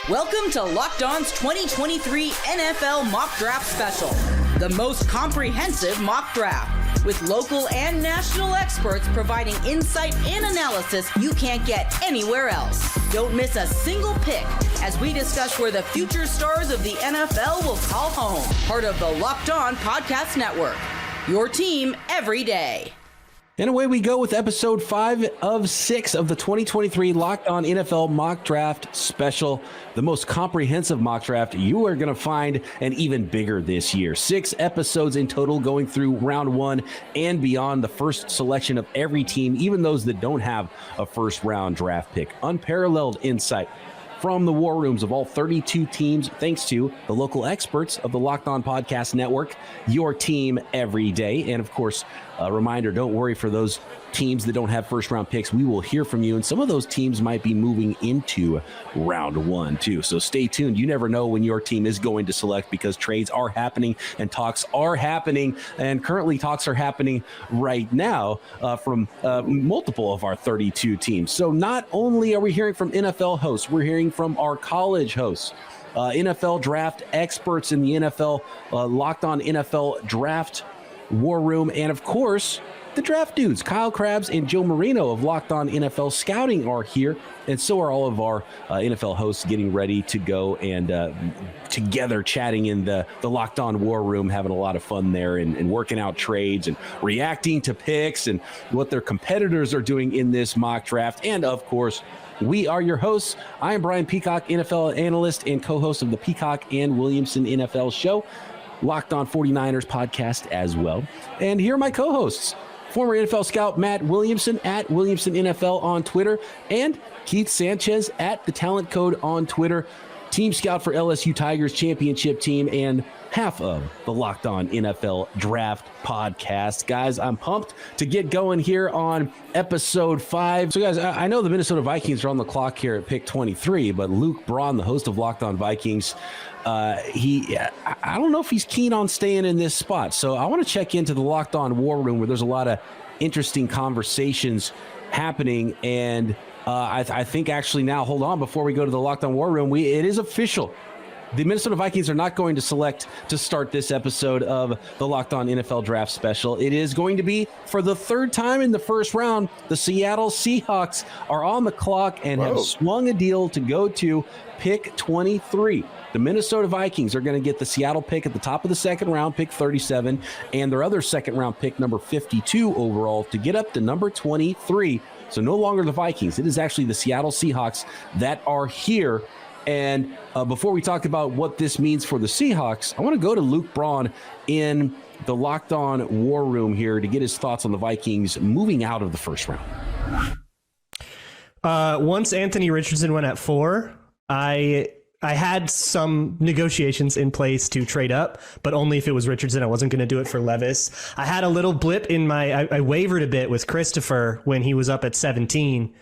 Welcome to Locked On's 2023 NFL Mock Draft Special, the most comprehensive mock draft, with local and national experts providing insight and analysis you can't get anywhere else. Don't miss a single pick as we discuss where the future stars of the NFL will call home. Part of the Locked On Podcast Network, your team every day. And away we go with episode 5 of 6 of the 2023 Locked On NFL Mock Draft Special, the most comprehensive mock draft you are going to find, and even bigger this year. 6 episodes in total going through round 1 and beyond, the first selection of every team, even those that don't have a first round draft pick. Unparalleled insight from the war rooms of all 32 teams, thanks to the local experts of the Locked On Podcast Network, your team every day. And of course, a reminder, don't worry for those teams that don't have first round picks. We will hear from you, and some of those teams might be moving into round 1 too. So stay tuned. You never know when your team is going to select, because trades are happening and talks are happening, and currently talks are happening right now from multiple of our 32 teams. So not only are we hearing from NFL hosts, we're hearing from our college hosts, NFL draft experts in the NFL, Locked On NFL Draft War Room, and of course, the draft dudes, Kyle Krabs and Joe Marino of Locked On NFL Scouting are here, and so are all of our NFL hosts getting ready to go and together chatting in the Locked On War Room, having a lot of fun there and working out trades and reacting to picks and what their competitors are doing in this mock draft. And of course, we are your hosts. I am Brian Peacock, NFL analyst and co-host of the Peacock and Williamson NFL Show, Locked On 49ers podcast as well. And here are my co-hosts, former NFL scout Matt Williamson at Williamson NFL on Twitter, and Keith Sanchez at The Talent Code on Twitter, team scout for LSU Tigers championship team and half of the Locked On NFL Draft podcast. Guys, I'm pumped to get going here on episode 5. So guys, I know the Minnesota Vikings are on the clock here at pick 23, but Luke Braun, the host of Locked On Vikings, I don't know if he's keen on staying in this spot. So I want to check into the Locked On War Room, where there's a lot of interesting conversations happening. And I think actually now, hold on, before we go to the Locked On War Room, it is official. The Minnesota Vikings are not going to select to start this episode of the Locked On NFL Draft Special. It is going to be, for the third time in the first round, the Seattle Seahawks are on the clock and have swung a deal to go to pick 23. The Minnesota Vikings are going to get the Seattle pick at the top of the second round, pick 37, and their other second round pick, number 52 overall, to get up to number 23. So no longer the Vikings. It is actually the Seattle Seahawks that are here. And before we talk about what this means for the Seahawks, I want to go to Luke Braun in the Locked On War Room here to get his thoughts on the Vikings moving out of the first round. Once Anthony Richardson went at 4, I had some negotiations in place to trade up, but only if it was Richardson. I wasn't going to do it for Levis. I had a little blip in I wavered a bit with Christopher when he was up at 17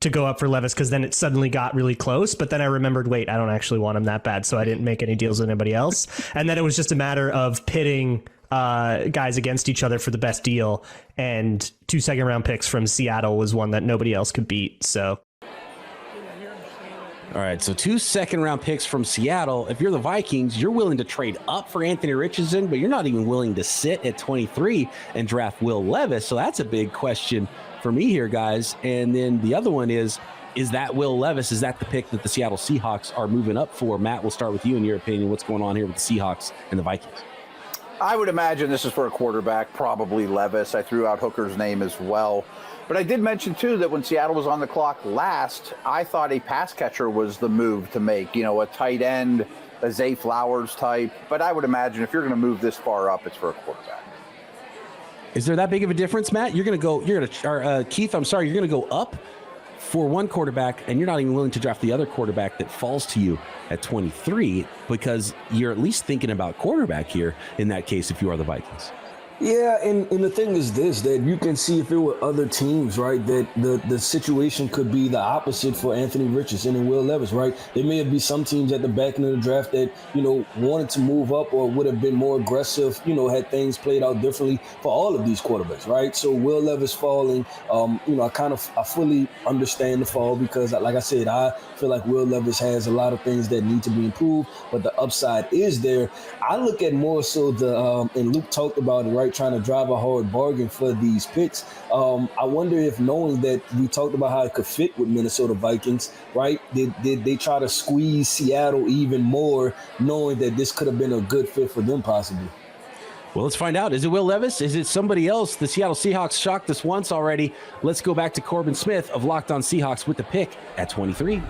to go up for Levis, because then it suddenly got really close. But then I remembered, wait, I don't actually want him that bad, so I didn't make any deals with anybody else. And then it was just a matter of pitting guys against each other for the best deal. And 2 second round picks from Seattle was one that nobody else could beat. So. All right, so 2 second round picks from Seattle. If you're the Vikings, you're willing to trade up for Anthony Richardson, but you're not even willing to sit at 23 and draft Will Levis. So that's a big question for me here, guys. And then the other one is that Will Levis? Is that the pick that the Seattle Seahawks are moving up for? Matt, we'll start with you in your opinion. What's going on here with the Seahawks and the Vikings? I would imagine this is for a quarterback, probably Levis. I threw out Hooker's name as well. But I did mention, too, that when Seattle was on the clock last, I thought a pass catcher was the move to make, a tight end, a Zay Flowers type. But I would imagine if you're going to move this far up, it's for a quarterback. Is there that big of a difference, Matt? Keith, I'm sorry, you're going to go up for one quarterback, and you're not even willing to draft the other quarterback that falls to you at 23, because you're at least thinking about quarterback here in that case if you are the Vikings. Yeah, and the thing is this, that you can see if it were other teams, right, that the situation could be the opposite for Anthony Richardson and Will Levis, right? There may be some teams at the back end of the draft that, wanted to move up or would have been more aggressive, had things played out differently for all of these quarterbacks, right? So Will Levis falling, I fully understand the fall because, like I said, I feel like Will Levis has a lot of things that need to be improved, but the upside is there. I look at more so and Luke talked about it, right? Trying to drive a hard bargain for these picks. I wonder if, knowing that we talked about how it could fit with Minnesota Vikings, right? Did they try to squeeze Seattle even more, knowing that this could have been a good fit for them possibly? Well, let's find out. Is it Will Levis? Is it somebody else? The Seattle Seahawks shocked us once already. Let's go back to Corbin Smith of Locked On Seahawks with the pick at 23.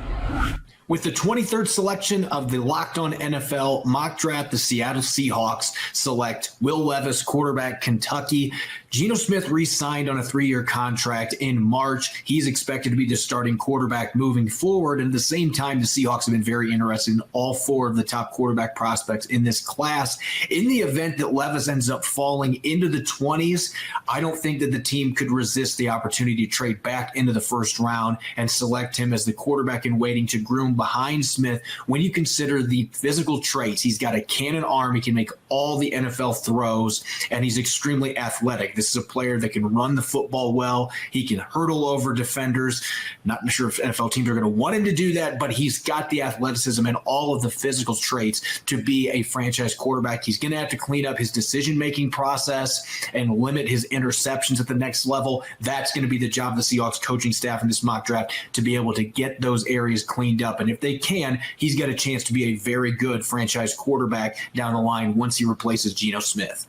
With the 23rd selection of the Locked On NFL mock draft, the Seattle Seahawks select Will Levis, quarterback, Kentucky. Geno Smith re-signed on a 3-year contract in March. He's expected to be the starting quarterback moving forward. And at the same time, the Seahawks have been very interested in all 4 of the top quarterback prospects in this class. In the event that Levis ends up falling into the 20s, I don't think that the team could resist the opportunity to trade back into the first round and select him as the quarterback in waiting to groom behind Smith. When you consider the physical traits, he's got a cannon arm. He can make all the NFL throws, and he's extremely athletic. This is a player that can run the football well. He can hurdle over defenders. Not sure if NFL teams are going to want him to do that, but he's got the athleticism and all of the physical traits to be a franchise quarterback. He's going to have to clean up his decision-making process and limit his interceptions at the next level. That's going to be the job of the Seahawks coaching staff in this mock draft, to be able to get those areas cleaned up. And if they can, he's got a chance to be a very good franchise quarterback down the line once he replaces Geno Smith.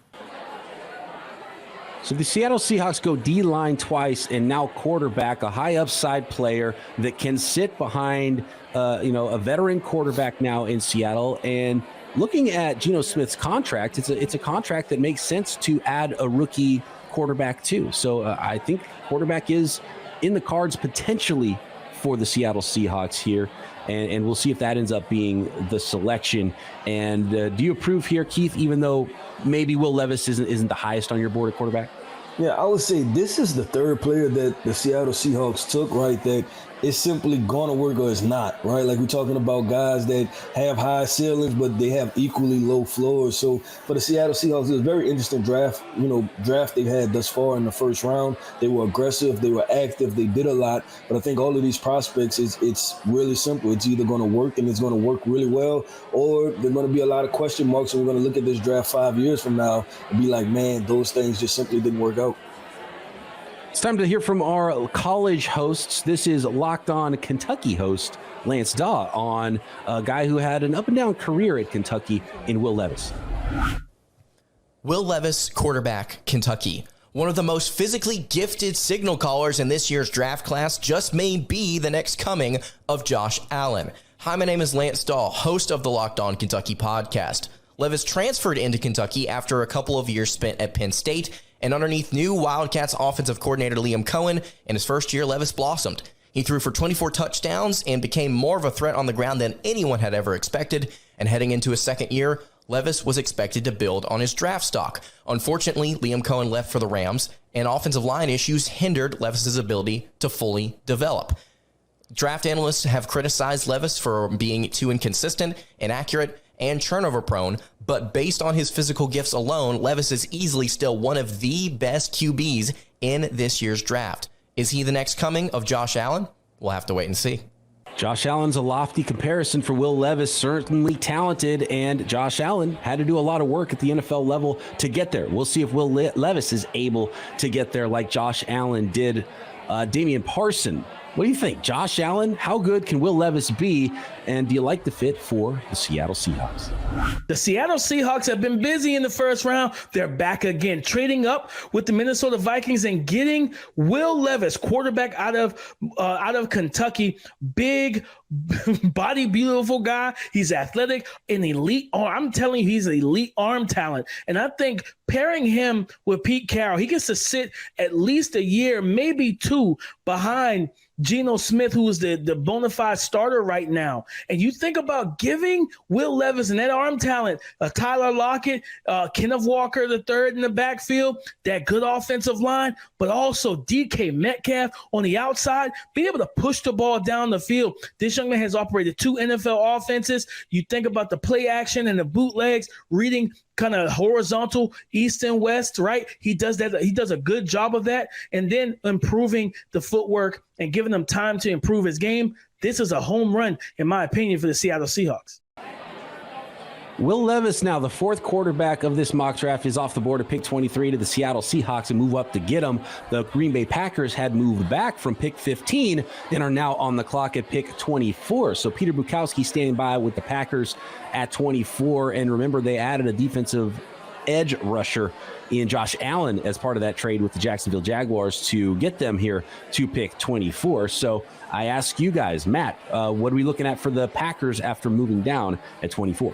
So the Seattle Seahawks go D-line twice and now quarterback, a high upside player that can sit behind, a veteran quarterback now in Seattle. And looking at Geno Smith's contract, it's a contract that makes sense to add a rookie quarterback too. So I think quarterback is in the cards potentially for the Seattle Seahawks here. And we'll see if that ends up being the selection. And do you approve here, Keith, even though maybe Will Levis isn't the highest on your board at quarterback? Yeah, I would say this is the third player that the Seattle Seahawks took, right, that is simply going to work or it's not, right? Like, we're talking about guys that have high ceilings, but they have equally low floors. So for the Seattle Seahawks, it was a very interesting draft they've had thus far in the first round. They were aggressive, they were active, they did a lot. But I think all of these prospects, it's really simple. It's either going to work and it's going to work really well, or there's going to be a lot of question marks, and we're going to look at this draft 5 years from now and be like, man, those things just simply didn't work out. It's time to hear from our college hosts. This is Locked On Kentucky host Lance Daw on a guy who had an up-and-down career at Kentucky in Will Levis. Will Levis, quarterback, Kentucky. One of the most physically gifted signal callers in this year's draft class just may be the next coming of Josh Allen. Hi, my name is Lance Dahl, host of the Locked On Kentucky podcast. Levis transferred into Kentucky after a couple of years spent at Penn State, and underneath new Wildcats offensive coordinator Liam Cohen, in his first year, Levis blossomed. He threw for 24 touchdowns and became more of a threat on the ground than anyone had ever expected, and heading into his second year, Levis was expected to build on his draft stock. Unfortunately, Liam Cohen left for the Rams, and offensive line issues hindered Levis's ability to fully develop. Draft analysts have criticized Levis for being too inconsistent, inaccurate, and turnover prone, but based on his physical gifts alone, Levis is easily still one of the best QBs in this year's draft. Is he the next coming of Josh Allen? We'll have to wait and see. Josh Allen's a lofty comparison for Will Levis, certainly talented, and Josh Allen had to do a lot of work at the NFL level to get there. We'll see if Will Levis is able to get there like Josh Allen did. Damian Parson, what do you think? Josh Allen, how good can Will Levis be? And do you like the fit for the Seattle Seahawks? The Seattle Seahawks have been busy in the first round. They're back again, trading up with the Minnesota Vikings and getting Will Levis, quarterback out of Kentucky. Big, body, beautiful guy. He's athletic, an elite arm. I'm telling you, he's an elite arm talent. And I think pairing him with Pete Carroll, he gets to sit at least a year, maybe two, behind Geno Smith, who is the bona fide starter right now. And you think about giving Will Levis and that arm talent, Tyler Lockett, Kenneth Walker III in the backfield, that good offensive line, but also DK Metcalf on the outside, being able to push the ball down the field. This young man has operated 2 NFL offenses. You think about the play action and the bootlegs, reading kind of horizontal east and west, right? He does that. He does a good job of that. And then improving the footwork and giving him time to improve his game. This is a home run, in my opinion, for the Seattle Seahawks. Will Levis, now the 4th quarterback of this mock draft, is off the board at pick 23 to the Seattle Seahawks and move up to get him. The Green Bay Packers had moved back from pick 15 and are now on the clock at pick 24. So Peter Bukowski standing by with the Packers at 24. And remember, they added a defensive edge rusher in Josh Allen as part of that trade with the Jacksonville Jaguars to get them here to pick 24. So I ask you guys, Matt, what are we looking at for the Packers after moving down at 24?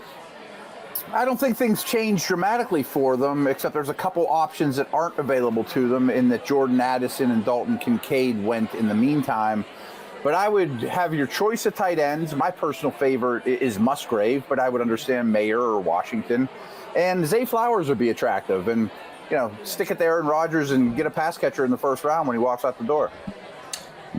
I don't think things change dramatically for them, except there's a couple options that aren't available to them in that Jordan Addison and Dalton Kincaid went in the meantime. But I would have your choice of tight ends. My personal favorite is Musgrave, but I would understand Mayer or Washington. And Zay Flowers would be attractive. And, stick it to Aaron Rodgers and get a pass catcher in the first round when he walks out the door.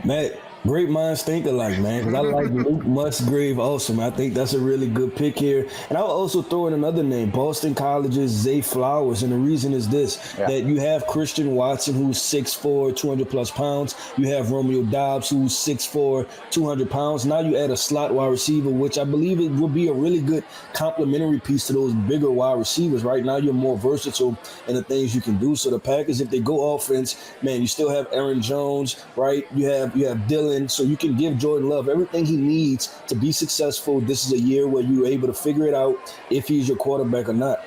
Matt, great minds think alike, man. Because I like Luke Musgrave also, man. I think that's a really good pick here. And I'll also throw in another name, Boston College's Zay Flowers. And the reason is this, that you have Christian Watson, who's 6'4", 200-plus pounds. You have Romeo Doubs, who's 6'4", 200 pounds. Now you add a slot wide receiver, which I believe it will be a really good complementary piece to those bigger wide receivers. Right now, you're more versatile in the things you can do. So the Packers, if they go offense, man, you still have Aaron Jones, right? You have Dylan, so you can give Jordan Love everything he needs to be successful. This is a year where you're able to figure it out if he's your quarterback or not.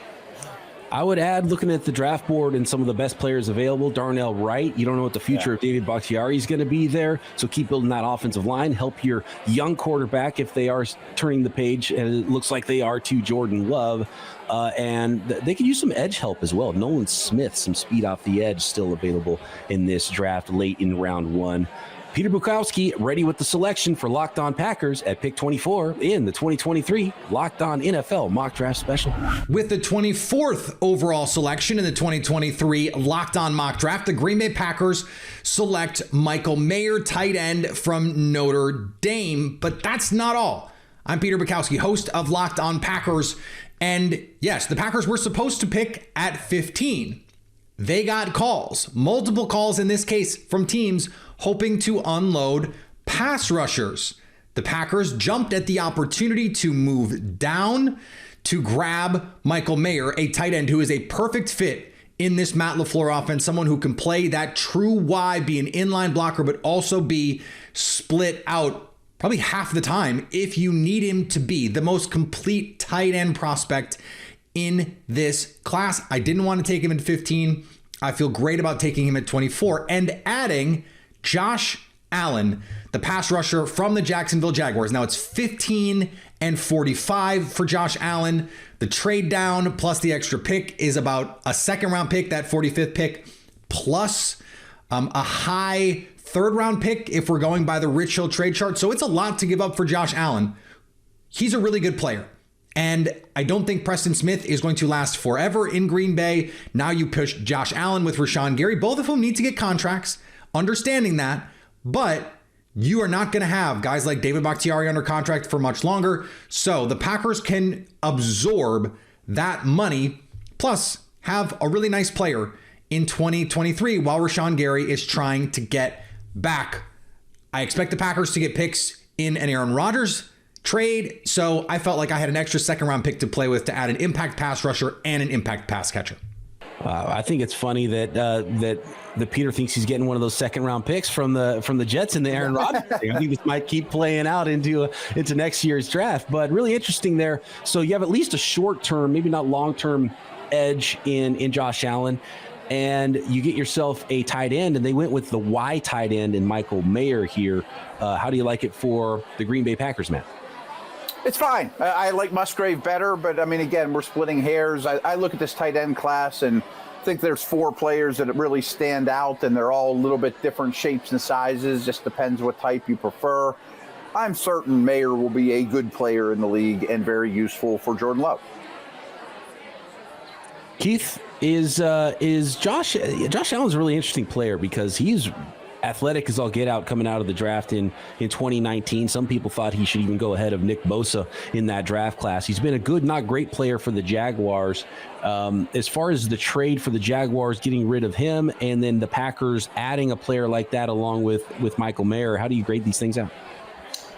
I would add, looking at the draft board and some of the best players available, Darnell Wright. You don't know what the future of David Bakhtiari is going to be there, so keep building that offensive line. Help your young quarterback if they are turning the page, and it looks like they are, to Jordan Love. And they could use some edge help as well. Nolan Smith, some speed off the edge, still available in this draft late in round 1. Peter Bukowski ready with the selection for Locked On Packers at pick 24 in the 2023 Locked On NFL Mock Draft Special. With the 24th overall selection in the 2023 Locked On Mock Draft, the Green Bay Packers select Michael Mayer, tight end from Notre Dame. But that's not all. I'm Peter Bukowski, host of Locked On Packers. And yes, the Packers were supposed to pick at 15. They got calls, multiple calls in this case, from teams hoping to unload pass rushers. The Packers jumped at the opportunity to move down to grab Michael Mayer, a tight end who is a perfect fit in this Matt LaFleur offense, someone who can play that true Y, be an inline blocker, but also be split out probably half the time if you need him to be the most complete tight end prospect in this class. I didn't want to take him at 15. I feel great about taking him at 24 and adding Josh Allen, the pass rusher from the Jacksonville Jaguars. Now it's 15 and 45 for Josh Allen. The trade down plus the extra pick is about a second round pick, that 45th pick, plus a high third round pick if we're going by the Rich Hill trade chart. So it's a lot to give up for Josh Allen. He's a really good player. And I don't think Preston Smith is going to last forever in Green Bay. Now you push Josh Allen with Rashawn Gary, both of whom need to get contracts, understanding that. But you are not going to have guys like David Bakhtiari under contract for much longer. So the Packers can absorb that money, plus have a really nice player in 2023 while Rashawn Gary is trying to get back. I expect the Packers to get picks in an Aaron Rodgers trade, so I felt like I had an extra second round pick to play with to add an impact pass rusher and an impact pass catcher. I think it's funny that that Peter thinks he's getting one of those second round picks from the Jets in the Aaron Rodgers thing. I think this might keep playing out into next year's draft, but really interesting there. So you have at least a short term, maybe not long term edge in Josh Allen, and you get yourself a tight end, and they went with the Y tight end in Michael Mayer here. How do you like it for the Green Bay Packers, Matt? It's fine. I like Musgrave better, but I mean, again, we're splitting hairs. I look at this tight end class and think there's 4 players that really stand out, and they're all a little bit different shapes and sizes. Just depends what type you prefer. I'm certain Mayer will be a good player in the league and very useful for Jordan Love. Keith, is Josh Allen's a really interesting player because he's athletic as all get out coming out of the draft in 2019. Some people thought he should even go ahead of Nick Bosa in that draft class. He's been a good, not great player for the Jaguars. As far as the trade for the Jaguars getting rid of him and then the Packers adding a player like that along with Michael Mayer, how do you grade these things out?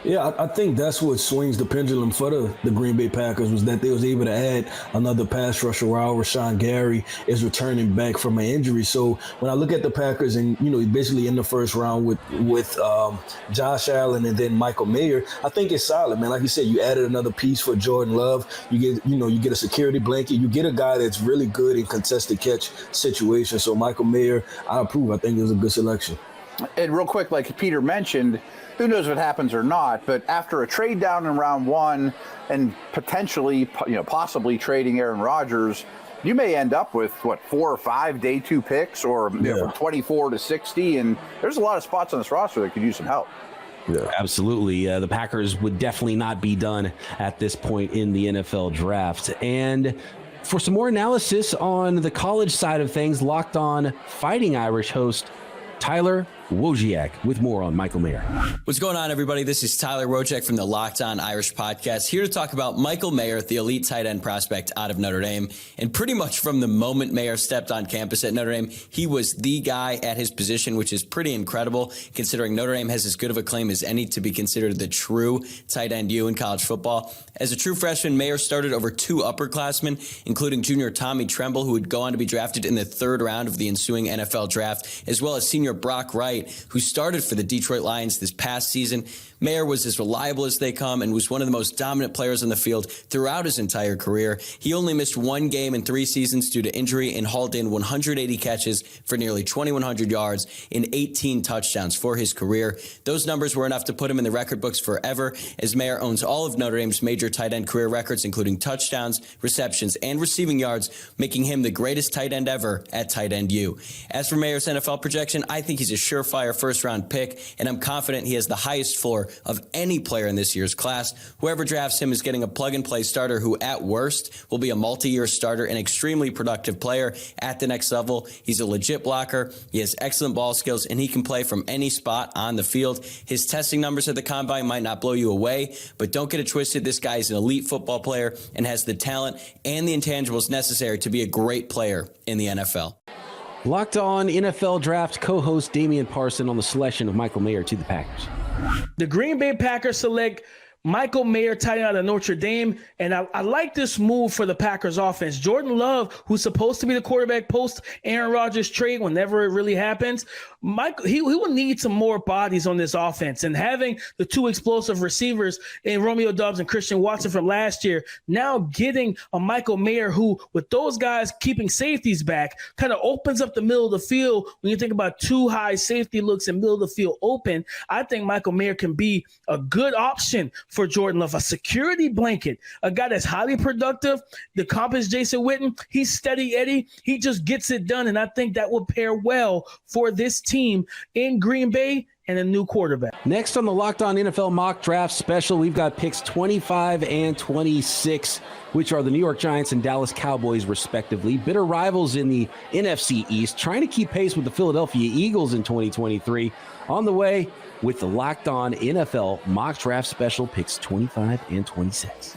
Yeah, I think that's what swings the pendulum for the Green Bay Packers was that they was able to add another pass rusher while Rashawn Gary is returning back from an injury. So when I look at the Packers and, basically in the first round with Josh Allen and then Michael Mayer, I think it's solid, man. Like you said, you added another piece for Jordan Love. You get a security blanket. You get a guy that's really good in contested catch situations. So Michael Mayer, I approve. I think it was a good selection. And real quick, like Peter mentioned, who knows what happens or not, but after a trade down in round 1 and potentially, possibly trading Aaron Rodgers, you may end up with 4 or 5 day 2 picks or from 24 to 60. And there's a lot of spots on this roster that could use some help. Yeah, absolutely. The Packers would definitely not be done at this point in the NFL draft. And for some more analysis on the college side of things, Locked On Fighting Irish host Tyler Wojciak with more on Michael Mayer. What's going on, everybody? This is Tyler Wojciak from the Locked On Irish podcast, here to talk about Michael Mayer, the elite tight end prospect out of Notre Dame. And pretty much from the moment Mayer stepped on campus at Notre Dame, he was the guy at his position, which is pretty incredible considering Notre Dame has as good of a claim as any to be considered the true tight end U in college football. As a true freshman, Mayer started over 2 upperclassmen, including junior Tommy Tremble, who would go on to be drafted in the 3rd round of the ensuing NFL draft, as well as senior Brock Wright, who started for the Detroit Lions this past season. Mayer was as reliable as they come and was one of the most dominant players on the field throughout his entire career. He only missed 1 game in 3 seasons due to injury and hauled in 180 catches for nearly 2,100 yards and 18 touchdowns for his career. Those numbers were enough to put him in the record books forever, as Mayer owns all of Notre Dame's major tight end career records, including touchdowns, receptions, and receiving yards, making him the greatest tight end ever at tight end U. As for Mayer's NFL projection, I think he's a surefire first-round pick, and I'm confident he has the highest floor of any player in this year's class. Whoever drafts him is getting a plug-and-play starter who, at worst, will be a multi-year starter and extremely productive player at the next level. He's a legit blocker, he has excellent ball skills, and he can play from any spot on the field. His testing numbers at the Combine might not blow you away, but don't get it twisted. This guy is an elite football player and has the talent and the intangibles necessary to be a great player in the NFL. Locked On NFL Draft co-host Damian Parson on the selection of Michael Mayer to the Packers. The Green Bay Packers select Michael Mayer, tight end out of Notre Dame, and I like this move for the Packers offense. Jordan Love, who's supposed to be the quarterback post Aaron Rodgers trade whenever it really happens, he will need some more bodies on this offense. And having the 2 explosive receivers in Romeo Doubs and Christian Watson from last year, now getting a Michael Mayer who, with those guys keeping safeties back, kind of opens up the middle of the field. When you think about 2 high safety looks and middle of the field open, I think Michael Mayer can be a good option for Jordan Love, a security blanket, a guy that's highly productive. The comp is Jason Witten. He's steady Eddie. He just gets it done, and I think that will pair well for this team in Green Bay and a new quarterback. Next on the Locked On NFL Mock Draft Special, we've got picks 25 and 26, which are the New York Giants and Dallas Cowboys, respectively. Bitter rivals in the NFC East, trying to keep pace with the Philadelphia Eagles in 2023. On the way with the Locked On NFL Mock Draft Special, picks 25 and 26.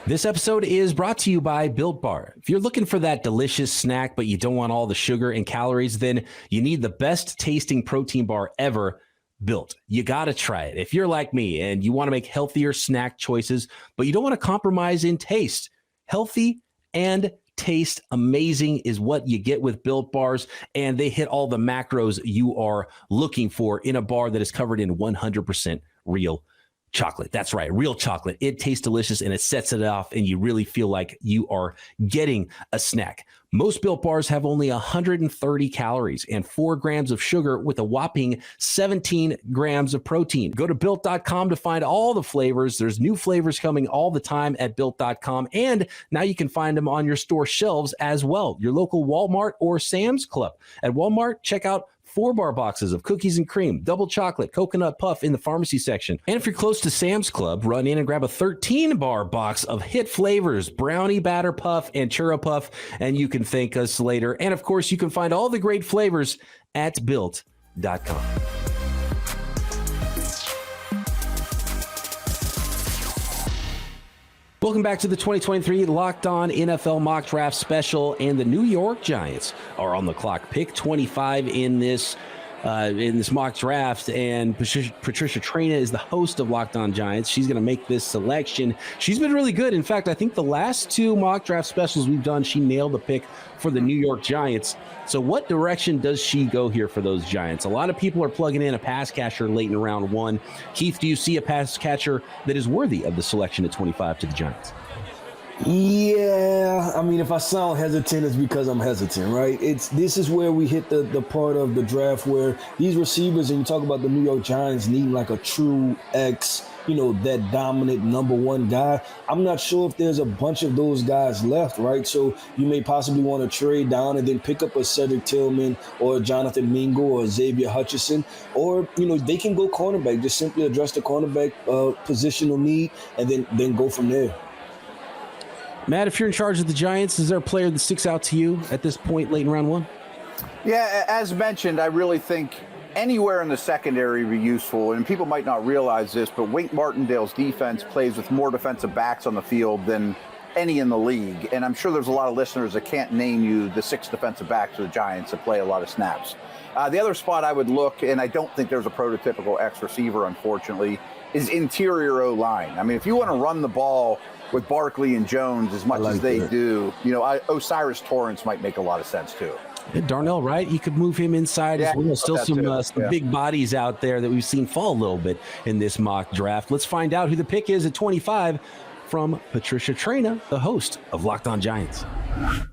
This episode is brought to you by Built Bar. If you're looking for that delicious snack, but you don't want all the sugar and calories, then you need the best tasting protein bar ever, Built. You got to try it. If you're like me and you want to make healthier snack choices, but you don't want to compromise in taste, healthy and taste amazing is what you get with Built Bars, and they hit all the macros you are looking for in a bar that is covered in 100% real chocolate. That's right. Real chocolate. It tastes delicious and it sets it off and you really feel like you are getting a snack. Most Built bars have only 130 calories and 4 grams of sugar with a whopping 17 grams of protein. Go to Built.com to find all the flavors. There's new flavors coming all the time at Built.com. And now you can find them on your store shelves as well. Your local Walmart or Sam's Club. At Walmart, check out 4-bar boxes of cookies and cream, double chocolate, coconut puff in the pharmacy section. And if you're close to Sam's Club, run in and grab a 13-bar box of hit flavors, brownie batter puff and churro puff, and you can thank us later. And of course, you can find all the great flavors at Built.com. Welcome back to the 2023 Locked On NFL Mock Draft Special, and the New York Giants are on the clock. Pick 25 in this mock draft, and Patricia Traina is the host of Locked On Giants. She's going to make this selection. She's been really good. In fact, I think the last 2 mock draft specials we've done, she nailed the pick for the New York Giants. So what direction does she go here for those Giants? A lot of people are plugging in a pass catcher late in round 1. Keith, do you see a pass catcher that is worthy of the selection at 25 to the Giants? Yeah, I mean, if I sound hesitant, it's because I'm hesitant, right? This is where we hit the part of the draft where these receivers, and you talk about the New York Giants needing like a true X, that dominant number 1 guy. I'm not sure if there's a bunch of those guys left, right? So you may possibly want to trade down and then pick up a Cedric Tillman or a Jonathan Mingo or a Xavier Hutchinson, or, they can go cornerback, just simply address the cornerback positional need and then go from there. Matt, if you're in charge of the Giants, is there a player that sticks out to you at this point late in round 1? Yeah, as mentioned, I really think anywhere in the secondary would be useful, and people might not realize this, but Wink Martindale's defense plays with more defensive backs on the field than any in the league, and I'm sure there's a lot of listeners that can't name you the 6 defensive backs for the Giants that play a lot of snaps. The other spot I would look, and I don't think there's a prototypical X receiver, unfortunately, is interior O-line. I mean, if you want to run the ball with Barkley and Jones as much as they do, Osiris Torrance might make a lot of sense too. And Darnell Wright, you could move him inside as well. Still some big bodies out there that we've seen fall a little bit in this mock draft. Let's find out who the pick is at 25 from Patricia Traina, the host of Locked On Giants.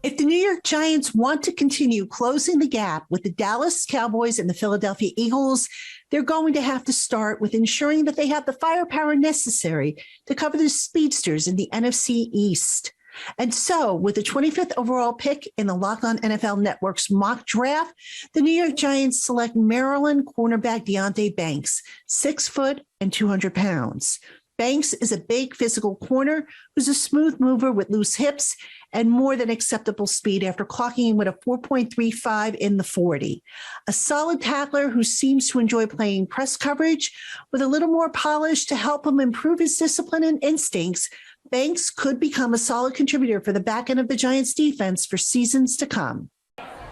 If the New York Giants want to continue closing the gap with the Dallas Cowboys and the Philadelphia Eagles, they're going to have to start with ensuring that they have the firepower necessary to cover the speedsters in the NFC East. And so, with the 25th overall pick in the Locked On NFL Network's mock draft, the New York Giants select Maryland cornerback Deonte Banks, 6 foot and 200 pounds. Banks is a big physical corner who's a smooth mover with loose hips and more than acceptable speed after clocking in with a 4.35 in the 40. A solid tackler who seems to enjoy playing press coverage with a little more polish to help him improve his discipline and instincts. Banks could become a solid contributor for the back end of the Giants defense for seasons to come.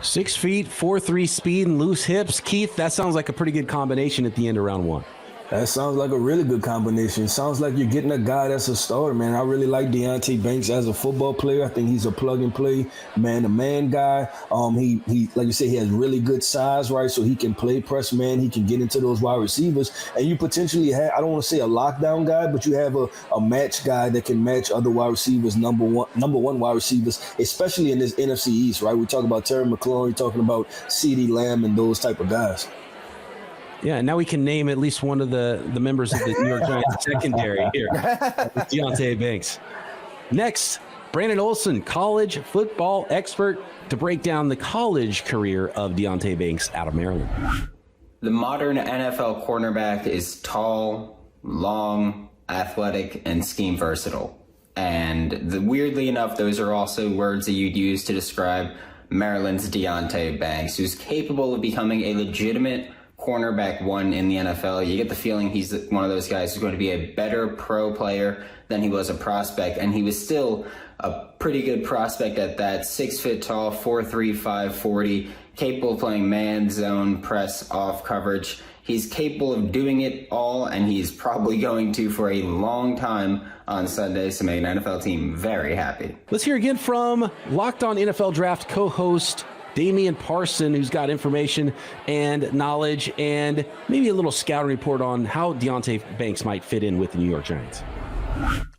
6 feet, 4.3 speed, and loose hips. Keith, that sounds like a pretty good combination at the end of round 1. That sounds like a really good combination. Sounds like you're getting a guy that's a starter, man. I really like Deonte Banks as a football player. I think he's a plug-and-play, man-to-man guy. He like you say, he has really good size, right? So he can play press man. He can get into those wide receivers. And you potentially have, I don't want to say a lockdown guy, but you have a match guy that can match other wide receivers, number one wide receivers, especially in this NFC East, right? We talk about Terry McLaurin, talking about CeeDee Lamb and those type of guys. Yeah, now we can name at least one of the members of the New York Giants secondary here. Deonte Banks. Next, Brandon Olson, college football expert, to break down the college career of Deonte Banks out of Maryland. The modern NFL cornerback is tall, long, athletic, and scheme versatile. And weirdly enough, those are also words that you'd use to describe Maryland's Deonte Banks, who's capable of becoming a legitimate cornerback 1 in the NFL. You get the feeling he's one of those guys who's going to be a better pro player than he was a prospect, and he was still a pretty good prospect at that. 6 foot tall, 4.3, 540, capable of playing man, zone, press, off coverage. He's capable of doing it all, and he's probably going to for a long time on Sundays to make an NFL team very happy. Let's hear again from Locked On NFL Draft co-host Damian Parson, who's got information and knowledge and maybe a little scouting report on how Deonte Banks might fit in with the New York Giants.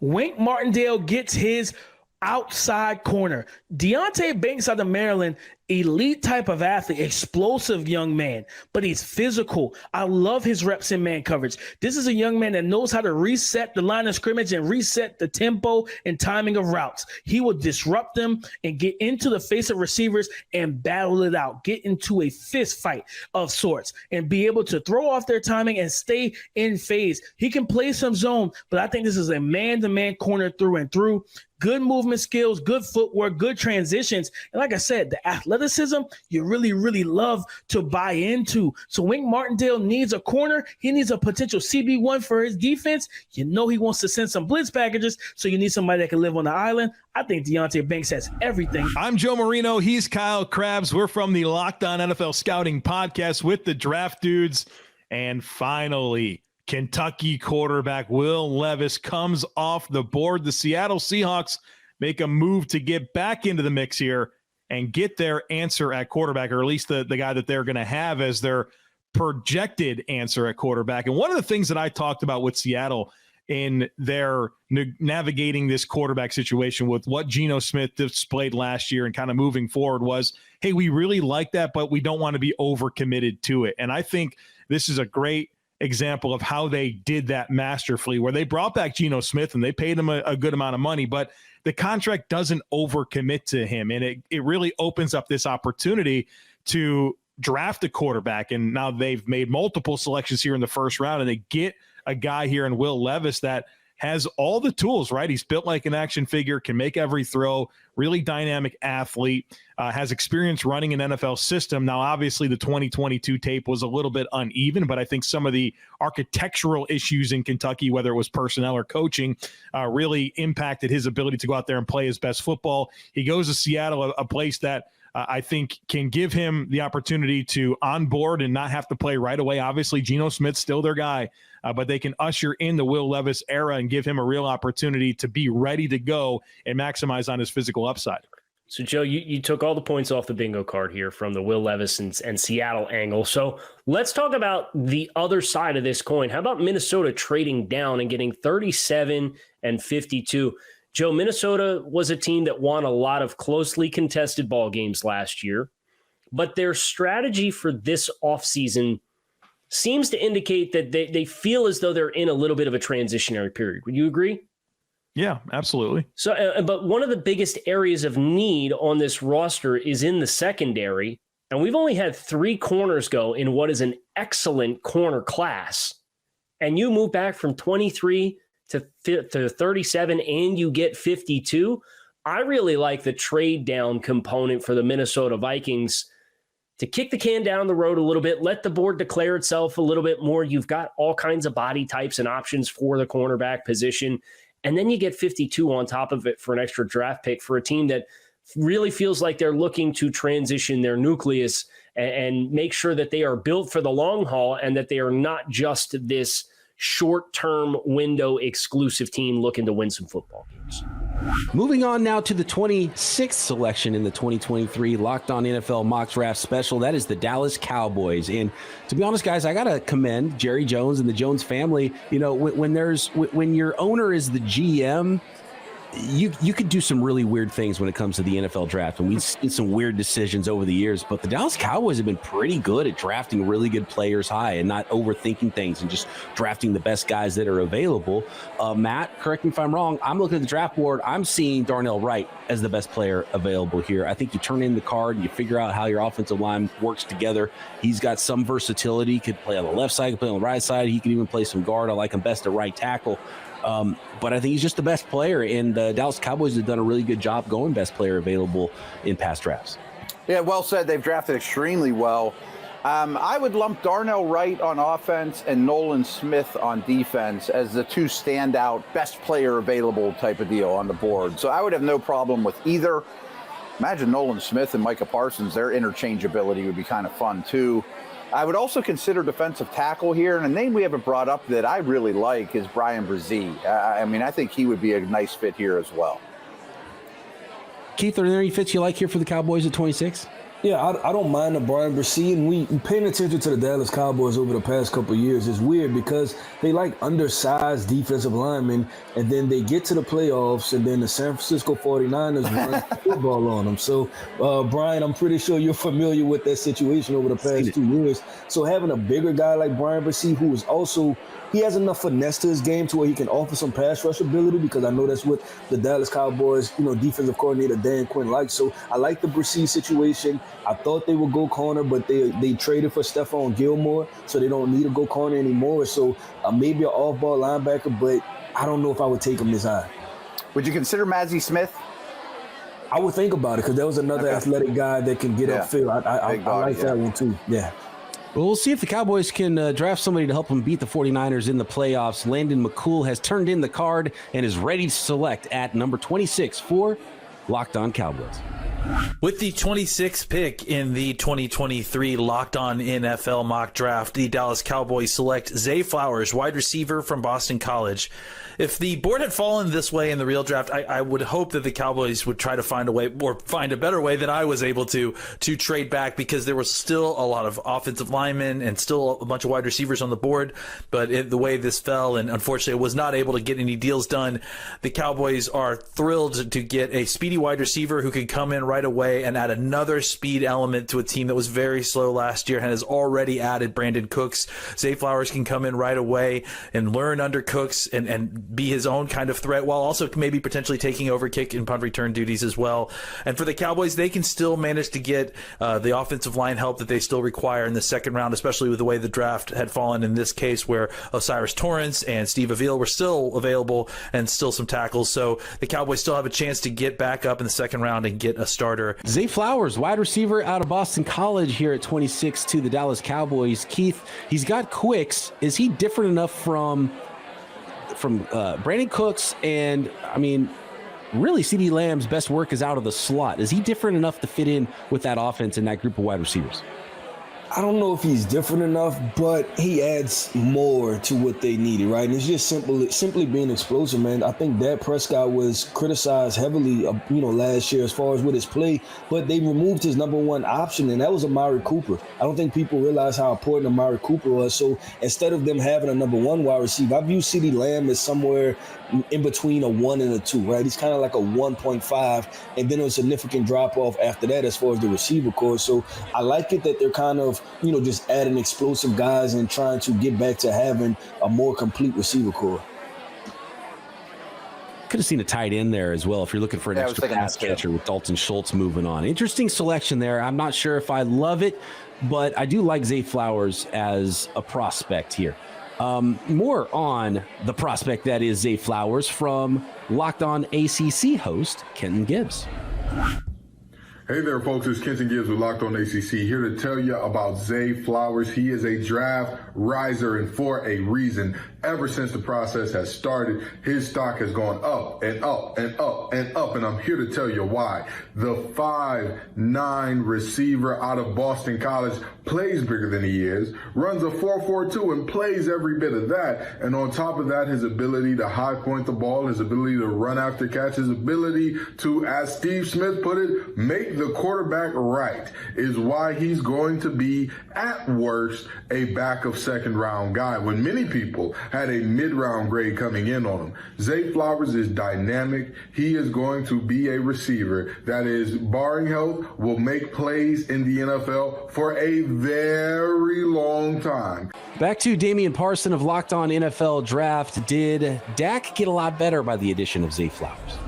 Wink Martindale gets his outside corner. Deonte Banks out of Maryland, elite type of athlete, explosive young man, but he's physical. I love his reps in man coverage. This is a young man that knows how to reset the line of scrimmage and reset the tempo and timing of routes. He will disrupt them and get into the face of receivers and battle it out, get into a fist fight of sorts and be able to throw off their timing and stay in phase. He can play some zone, but I think this is a man-to-man corner through and through. Good movement skills, good footwork, good transitions. And like I said, the athleticism you really, really love to buy into. So Wink Martindale needs a corner. He needs a potential CB1 for his defense. You know he wants to send some blitz packages, so you need somebody that can live on the island. I think Deonte Banks has everything. I'm Joe Marino. He's Kyle Krabs. We're from the Locked On NFL Scouting Podcast with the Draft Dudes. And finally, Kentucky quarterback Will Levis comes off the board. The Seattle Seahawks make a move to get back into the mix here and get their answer at quarterback, or at least the guy that they're going to have as their projected answer at quarterback. And one of the things that I talked about with Seattle in their navigating this quarterback situation with what Geno Smith displayed last year and kind of moving forward was, hey, we really like that, but we don't want to be overcommitted to it. And I think this is a great example of how they did that masterfully, where they brought back Geno Smith and they paid him a good amount of money, but the contract doesn't overcommit to him. And it really opens up this opportunity to draft a quarterback. And now they've made multiple selections here in the first round, and they get a guy here in Will Levis that has all the tools, right? He's built like an action figure, can make every throw, really dynamic athlete, has experience running an NFL system. Now, obviously, the 2022 tape was a little bit uneven, but I think some of the architectural issues in Kentucky, whether it was personnel or coaching, really impacted his ability to go out there and play his best football. He goes to Seattle, a place that I think can give him the opportunity to onboard and not have to play right away. Obviously, Geno Smith's still their guy, but they can usher in the Will Levis era and give him a real opportunity to be ready to go and maximize on his physical upside. So, Joe, you took all the points off the bingo card here from the Will Levis and Seattle angle. So let's talk about the other side of this coin. How about Minnesota trading down and getting 37 and 52? Joe, Minnesota was a team that won a lot of closely contested ball games last year, but their strategy for this offseason seems to indicate that they feel as though they're in a little bit of a transitionary period. Would you agree? Yeah, absolutely. So, but one of the biggest areas of need on this roster is in the secondary, and we've only had 3 corners go in what is an excellent corner class, and you move back from 23 to 37 and you get 52. I really like the trade down component for the Minnesota Vikings to kick the can down the road a little bit, let the board declare itself a little bit more. You've got all kinds of body types and options for the cornerback position. And then you get 52 on top of it for an extra draft pick for a team that really feels like they're looking to transition their nucleus and make sure that they are built for the long haul and that they are not just this short-term window exclusive team looking to win some football games. Moving on now to the 26th selection in the 2023 Locked On NFL Mock Draft Special. That is the Dallas Cowboys. And to be honest, guys, I got to commend Jerry Jones and the Jones family. You know, when your owner is the GM, you could do some really weird things when it comes to the NFL draft, and we've seen some weird decisions over the years, but the Dallas Cowboys have been pretty good at drafting really good players high and not overthinking things and just drafting the best guys that are available. Matt, correct me if I'm wrong, I'm looking at the draft board, I'm seeing Darnell Wright as the best player available here. I think you turn in the card and you figure out how your offensive line works together. He's got some versatility, he could play on the left side, could play on the right side, he can even play some guard. I like him best at right tackle. But I think he's just the best player, and the Dallas Cowboys have done a really good job going best player available in past drafts. Yeah, well said. They've drafted extremely well. I would lump Darnell Wright on offense and Nolan Smith on defense as the 2 standout best player available type of deal on the board. So I would have no problem with either. Imagine Nolan Smith and Micah Parsons, their interchangeability would be kind of fun too. I would also consider defensive tackle here, and a name we haven't brought up that I really like is Brian Brzee. I mean, I think he would be a nice fit here as well. Keith, are there any fits you like here for the Cowboys at 26? Yeah, I don't mind the Brian Peacock, and we paying attention to the Dallas Cowboys over the past couple of years is weird because they like undersized defensive linemen, and then they get to the playoffs, and then the San Francisco 49ers run football on them. So, Brian, I'm pretty sure you're familiar with that situation over the past 2 years. So having a bigger guy like Brian Peacock, who is also he has enough finesse to his game to where he can offer some pass rush ability, because I know that's what the Dallas Cowboys, defensive coordinator Dan Quinn likes. So I like the Peacock situation. I thought they would go corner, but they traded for Stephon Gilmore, so they don't need to go corner anymore. So maybe an off-ball linebacker, but I don't know if I would take him this high. Would you consider Mazi Smith? I would think about it because there was another athletic guy that can get upfield. I like that one too. Yeah. Well, we'll see if the Cowboys can draft somebody to help them beat the 49ers in the playoffs. Landon McCool has turned in the card and is ready to select at number 26 for Locked On Cowboys. With the 26th pick in the 2023 Locked On NFL mock draft, the Dallas Cowboys select Zay Flowers, wide receiver from Boston College. If the board had fallen this way in the real draft, I would hope that the Cowboys would try to find a way, or find a better way than I was able to trade back, because there was still a lot of offensive linemen and still a bunch of wide receivers on the board. But the way this fell, and unfortunately was not able to get any deals done, the Cowboys are thrilled to get a speedy wide receiver who could come in right away and add another speed element to a team that was very slow last year and has already added Brandon Cooks. Zay Flowers can come in right away and learn under Cooks and be his own kind of threat, while also maybe potentially taking over kick and punt return duties as well. And for the Cowboys, they can still manage to get the offensive line help that they still require in the second round, especially with the way the draft had fallen in this case, where Osiris Torrance and Steve Avila were still available and still some tackles. So the Cowboys still have a chance to get back up in the second round and get a starter. Zay Flowers, wide receiver out of Boston College, here at 26 to the Dallas Cowboys. Keith, he's got quicks. Is he different enough from Brandon Cooks? And I mean, really, CeeDee Lamb's best work is out of the slot. Is he different enough to fit in with that offense and that group of wide receivers? I don't know if he's different enough, but he adds more to what they needed, right? And it's just simply being explosive, man. I think Dad Prescott was criticized heavily, last year as far as with his play, but they removed his number one option, and that was Amari Cooper. I don't think people realize how important Amari Cooper was. So instead of them having a number one wide receiver, I view CeeDee Lamb as somewhere in between a 1 and a 2, right? He's kind of like a 1.5, and then a significant drop-off after that as far as the receiver core. So I like it that they're kind of, just adding explosive guys and trying to get back to having a more complete receiver core. Could have seen a tight end there as well if you're looking for an extra pass catcher with Dalton Schultz moving on. Interesting selection there. I'm not sure if I love it, but I do like Zay Flowers as a prospect here. More on the prospect that is Zay Flowers from Locked On ACC host Kenton Gibbs. Hey there, folks. It's Kenton Gibbs with Locked On ACC, here to tell you about Zay Flowers. He is a draft riser, and for a reason. Ever since the process has started, his stock has gone up and up and up and up, and I'm here to tell you why. The 5'9" receiver out of Boston College plays bigger than he is, runs a 4.42 and plays every bit of that. And on top of that, his ability to high point the ball, his ability to run after catch, his ability to, as Steve Smith put it, make the quarterback right, is why he's going to be, at worst, a back of second round guy, when many people had a mid-round grade coming in on him. Zay Flowers is dynamic. He is going to be a receiver that is, barring health, will make plays in the NFL for a very long time. Back to Damian Parson of Locked On NFL Draft. Did Dak get a lot better by the addition of Zay Flowers?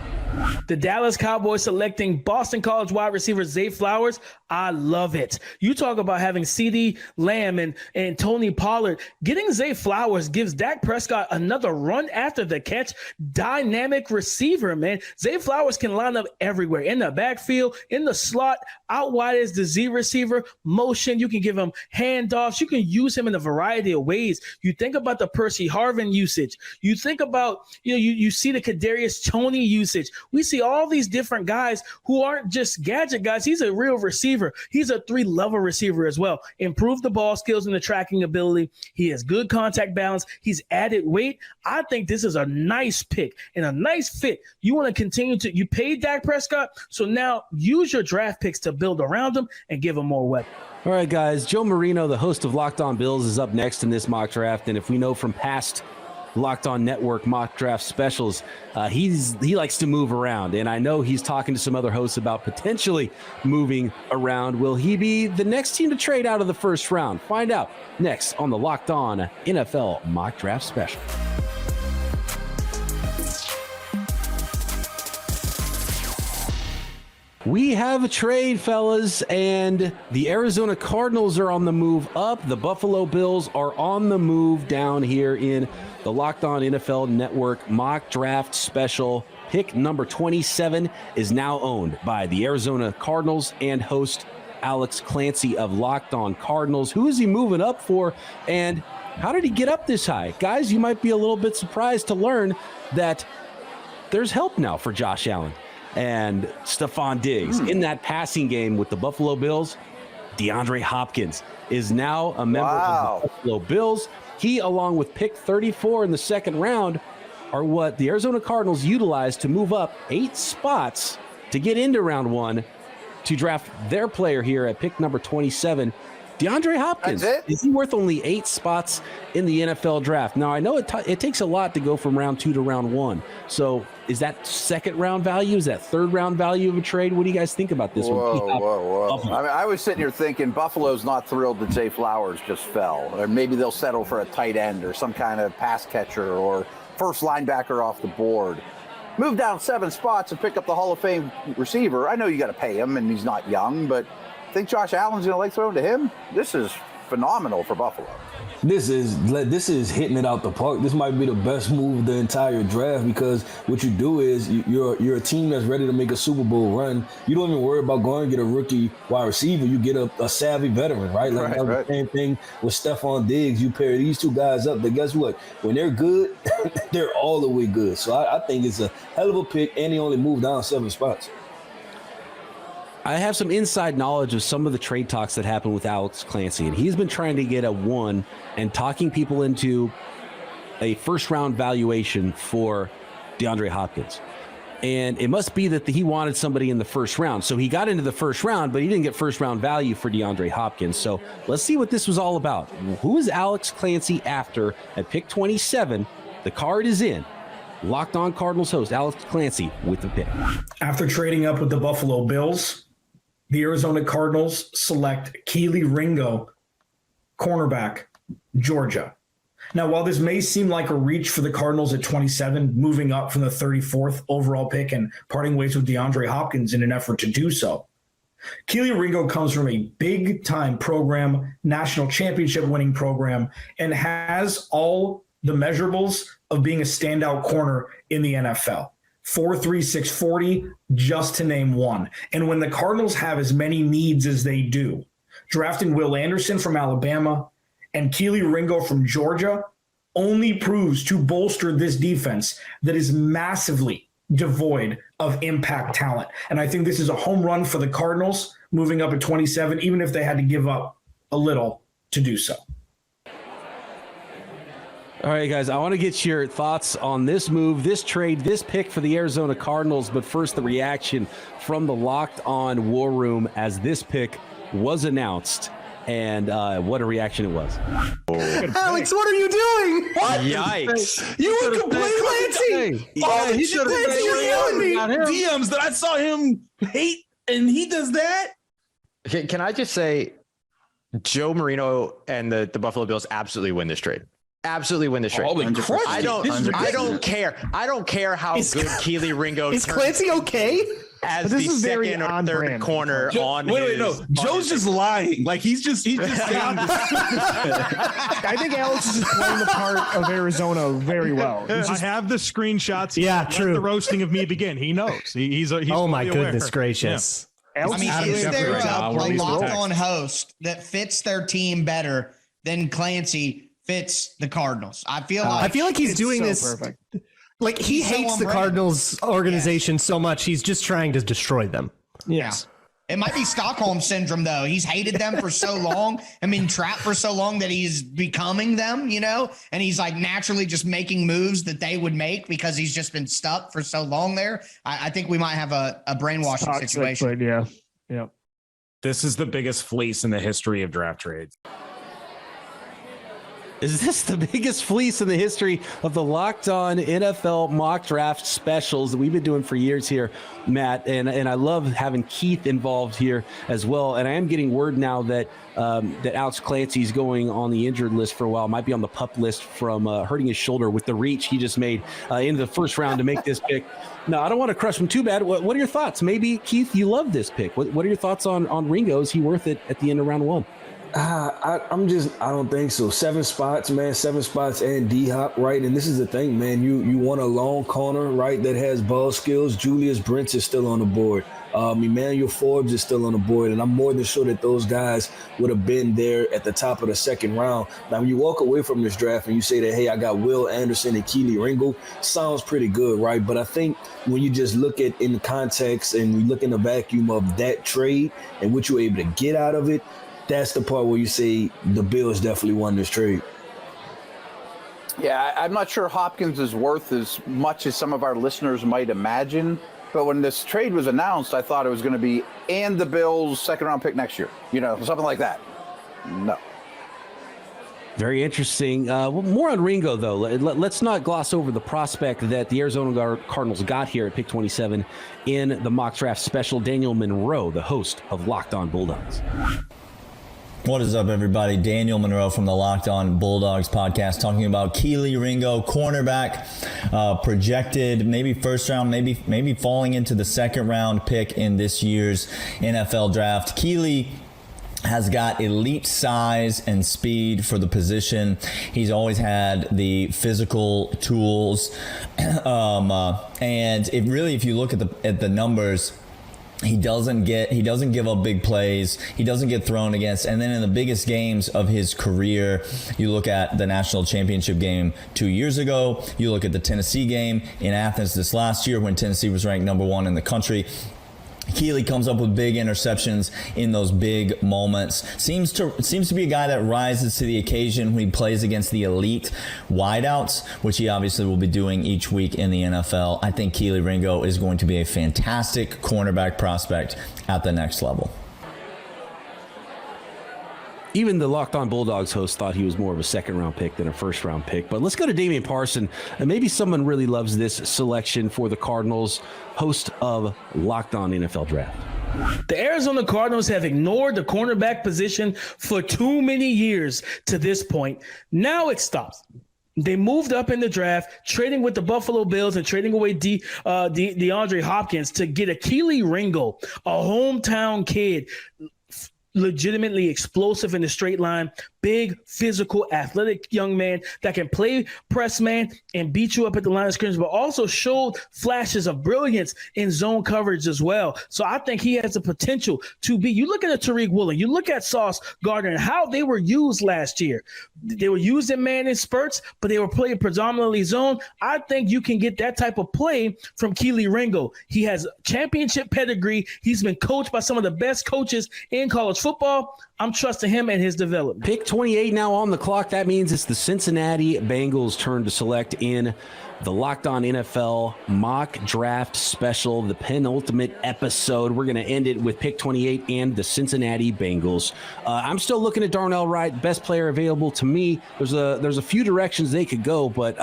The Dallas Cowboys selecting Boston College wide receiver Zay Flowers. I love it. You talk about having CeeDee Lamb and Tony Pollard. Getting Zay Flowers gives Dak Prescott another run after the catch dynamic receiver, man. Zay Flowers can line up everywhere, in the backfield, in the slot, out wide as the Z receiver, motion. You can give him handoffs. You can use him in a variety of ways. You think about the Percy Harvin usage. You think about, you see the Kadarius Toney usage. We see all these different guys who aren't just gadget guys. He's a real receiver. He's a 3-level receiver as well. Improved the ball skills and the tracking ability. He has good contact balance. He's added weight. I think this is a nice pick and a nice fit. You want to continue to – you paid Dak Prescott, so now use your draft picks to build around him and give him more weapons. All right, guys. Joe Marino, the host of Locked On Bills, is up next in this mock draft. And if we know from past Locked On Network mock draft specials, he likes to move around. And I know he's talking to some other hosts about potentially moving around. Will he be the next team to trade out of the first round? Find out next on the Locked On NFL mock draft special. We have a trade, fellas, and the Arizona Cardinals are on the move up. The Buffalo Bills are on the move down here in the Locked On NFL Network mock draft special. Pick number 27 is now owned by the Arizona Cardinals and host Alex Clancy of Locked On Cardinals. Who is he moving up for, and how did he get up this high? Guys, you might be a little bit surprised to learn that there's help now for Josh Allen and Stephon Diggs in that passing game with the Buffalo Bills. DeAndre Hopkins is now a member of the Buffalo Bills. He, along with pick 34 in the second round, are what the Arizona Cardinals utilized to move up 8 spots to get into round 1 to draft their player here at pick number 27. DeAndre Hopkins, is he worth only 8 spots in the NFL draft? Now, I know it takes a lot to go from round 2 to round 1. So is that second round value? Is that third round value of a trade? What do you guys think about this one? Whoa. I mean, I was sitting here thinking Buffalo's not thrilled that Zay Flowers just fell. Or maybe they'll settle for a tight end or some kind of pass catcher or first linebacker off the board. Move down 7 spots and pick up the Hall of Fame receiver. I know you got to pay him, and he's not young, but think Josh Allen's going to like throwing to him? This is phenomenal for Buffalo. This is hitting it out the park. This might be the best move of the entire draft, because what you do is you're a team that's ready to make a Super Bowl run. You don't even worry about going and get a rookie wide receiver. You get a savvy veteran, right? Like the same thing with Stephon Diggs. You pair these two guys up, but guess what? When they're good, they're all the way good. So I think it's a hell of a pick, and he only moved down 7 spots. I have some inside knowledge of some of the trade talks that happened with Alex Clancy, and he's been trying to get a 1 and talking people into a first-round valuation for DeAndre Hopkins. And it must be that he wanted somebody in the first round. So he got into the first round, but he didn't get first-round value for DeAndre Hopkins. So let's see what this was all about. Who is Alex Clancy after at pick 27? The card is in. Locked On Cardinals host Alex Clancy with the pick. After trading up with the Buffalo Bills, the Arizona Cardinals select Keely Ringo, cornerback, Georgia. Now, while this may seem like a reach for the Cardinals at 27, moving up from the 34th overall pick and parting ways with DeAndre Hopkins in an effort to do so, Keely Ringo comes from a big-time program, national championship winning program, and has all the measurables of being a standout corner in the NFL. 4.3, 640, just to name one. And when the Cardinals have as many needs as they do, drafting Will Anderson from Alabama and Keely Ringo from Georgia only proves to bolster this defense that is massively devoid of impact talent. And I think this is a home run for the Cardinals moving up at 27, even if they had to give up a little to do so. All right, guys, I want to get your thoughts on this move, this trade, this pick for the Arizona Cardinals. But first, the reaction from the Locked On War Room as this pick was announced, and what a reaction it was. Alex, what are you doing? What? Yikes. You were complete Clancy. Oh, he should have been DMs that I saw him hate, and he does that. Can I just say, Joe Marino and the Buffalo Bills absolutely win this trade. Absolutely win this trade. I don't care. I don't care how good Keely Ringo is. Clancy okay? As the second or third corner on wait, no. Joe's just lying. Like he's just saying I think Alex is just playing the part of Arizona very well. I have the screenshots. Yeah, true. Let the roasting of me begin. He knows. He's oh my goodness gracious. Yeah. I mean, is there a locked-on host that fits their team better than Clancy fits the Cardinals? I feel like he's doing this. Perfect. Like, he hates the Cardinals organization so much, he's just trying to destroy them. Yes. It might be Stockholm syndrome, though. He's hated them for so long. I mean, trapped for so long that he's becoming them, and he's like naturally just making moves that they would make because he's just been stuck for so long there. I think we might have a brainwashing situation. Yeah. This is the biggest fleece in the history of draft trades. Is this the biggest fleece in the history of the Locked On NFL mock draft specials that we've been doing for years here, Matt? And I love having Keith involved here as well. And I am getting word now that that Alex Clancy's going on the injured list for a while, might be on the PUP list from hurting his shoulder with the reach he just made into the first round to make this pick. No, I don't want to crush him too bad. What are your thoughts? Maybe, Keith, you love this pick. What are your thoughts on Ringo? Is he worth it at the end of round one? I don't think so. 7 spots, man, 7 spots and D-Hop, right? And this is the thing, man. You want a long corner, right, that has ball skills. Julius Brents is still on the board. Emmanuel Forbes is still on the board, and I'm more than sure that those guys would have been there at the top of the second round. Now, when you walk away from this draft and you say that, hey, I got Will Anderson and Keely Ringo, sounds pretty good, right? But I think when you just look at in the context and you look in the vacuum of that trade and what you're able to get out of it, that's the part where you say the Bills definitely won this trade. Yeah, I'm not sure Hopkins is worth as much as some of our listeners might imagine. But when this trade was announced, I thought it was going to be and the Bills' second-round pick next year. Something like that. No. Very interesting. More on Ringo, though. Let's not gloss over the prospect that the Arizona Cardinals got here at pick 27 in the mock draft special. Daniel Monroe, the host of Locked On Bulldogs. What is up, everybody? Daniel Monroe from the Locked On Bulldogs podcast, talking about Keely Ringo, cornerback, projected maybe first round, maybe falling into the second round pick in this year's NFL draft. Keely has got elite size and speed for the position. He's always had the physical tools, and if you look at the numbers, he doesn't give up big plays. He doesn't get thrown against. And then in the biggest games of his career, you look at the national championship game 2 years ago. You look at the Tennessee game in Athens this last year when Tennessee was ranked number 1 in the country. Keely comes up with big interceptions in those big moments. Seems to be a guy that rises to the occasion when he plays against the elite wideouts, which he obviously will be doing each week in the NFL. I think Keely Ringo is going to be a fantastic cornerback prospect at the next level. Even the Locked On Bulldogs host thought he was more of a second-round pick than a first-round pick. But let's go to Damian Parson. And maybe someone really loves this selection for the Cardinals, host of Locked On NFL Draft. The Arizona Cardinals have ignored the cornerback position for too many years to this point. Now it stops. They moved up in the draft, trading with the Buffalo Bills and trading away DeAndre Hopkins to get a Keely Ringo, a hometown kid, legitimately explosive in the straight line, big, physical, athletic young man that can play press man and beat you up at the line of scrimmage, but also showed flashes of brilliance in zone coverage as well. So I think he has the potential to be. You look at a Tariq Woolen, you look at Sauce Gardner and how they were used last year. They were used in man in spurts, but they were playing predominantly zone. I think you can get that type of play from Keely Ringo. He has championship pedigree. He's been coached by some of the best coaches in college football. I'm trusting him and his development. Pick 28 now on the clock. That means it's the Cincinnati Bengals' turn to select in the Locked On NFL mock draft special, the penultimate episode. We're going to end it with pick 28 and the Cincinnati Bengals. I'm still looking at Darnell Wright, best player available to me. There's a few directions they could go, but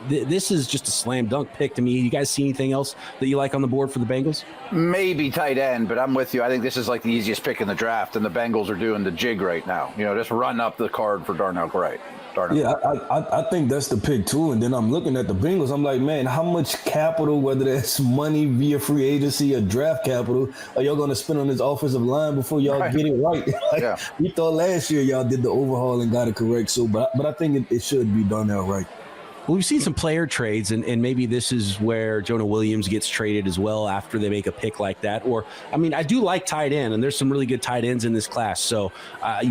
this is just a slam dunk pick to me. You guys see anything else that you like on the board for the Bengals? Maybe tight end, but I'm with you. I think this is like the easiest pick in the draft, and the Bengals are doing the jig right now. Just run up the card for Darnell Wright. Yeah, I think that's the pick too. And then I'm looking at the Bengals. I'm like, man, how much capital, whether that's money via free agency or draft capital, are y'all going to spend on this offensive line before y'all get it right? We thought last year y'all did the overhaul and got it correct. So, but I think it should be Darnell Wright. Well, we've seen some player trades, and maybe this is where Jonah Williams gets traded as well after they make a pick like that. Or, I mean, I do like tight end, and there's some really good tight ends in this class. So